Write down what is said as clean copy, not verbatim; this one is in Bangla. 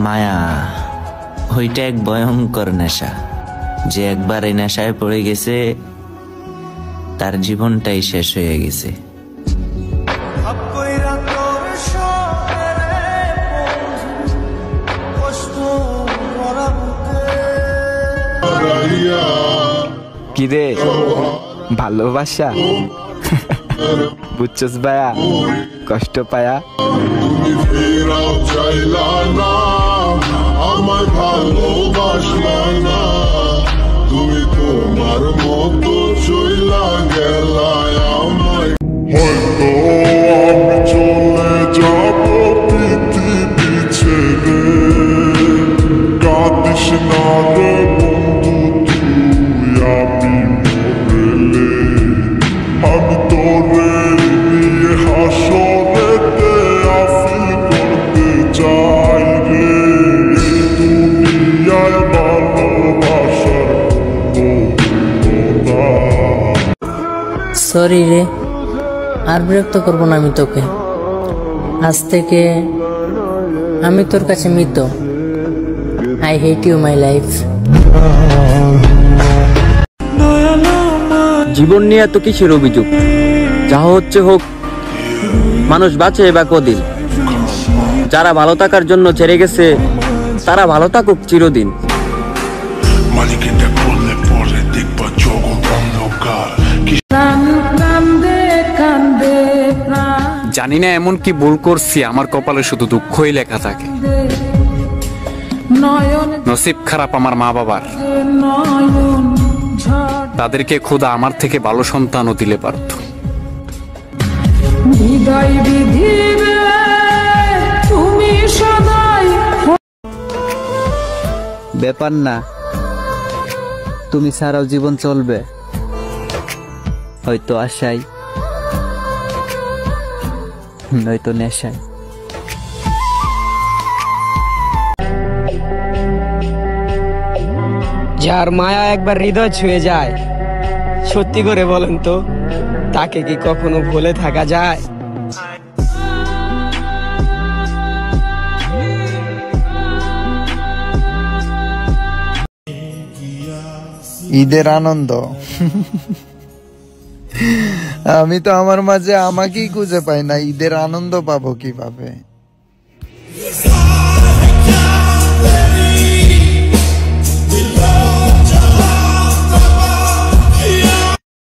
মায়া ওইটা এক ভয়ঙ্কর নেশা, যে একবার এই নেশায় পড়ে গেছে তার জীবনটাই শেষ হয়ে গেছে। কি রে ভালোবাসা বুঝছস ভাইয়া কষ্ট পায়া তুমি ফেরাও চাইলা না, আমায় ভালোবাসলা না, তুমি তোমার মতো চইলা গেলা আমায়। হয়তো আমি চলে যাব পৃথিবী ছেড়ে, কাঁদিস না রে বন্ধু তুই আমি মরলে, আমি তোরে নিয়ে হাসরেতে আফিল করতে চাই রে, এই দুনিয়ায় ভালোবাসার কোনো। সরি রে, আর বিরক্ত করবো না আমি তোকে। আজ থেকে আমি তোর কাছে মৃত। I hate you my life. জীবন নিয়ে এত কিসের অভিযোগ? যা হচ্ছে হোক, মানুষ বাঁচে বা কদিন। যারা ভালো থাকার জন্য ছেড়ে গেছে তারা ভালো থাকুক চিরদিন। জানি না এমন কি ভুল করছি, আমার কপালে শুধু দুঃখই লেখা থাকে। নসিব খারাপ আমার মা বাবার, তাদেরকে খোদা আমার থেকে ভালো সন্তানও দিলে পারত। ব্যাপার না, তুমি ছাড়াও জীবন চলবে, হয়তো আশায় নয়তো নেশায়। যার মায়া একবার হৃদয় ছুঁয়ে যায়, সত্যি করে বলেন তো তাকে কি কখনো ভুলে থাকা যায়? ঈদের আনন্দ আমি তো আমার মাঝে আমাকেই খুঁজে পাই না, ঈদের আনন্দ পাবো কিভাবে?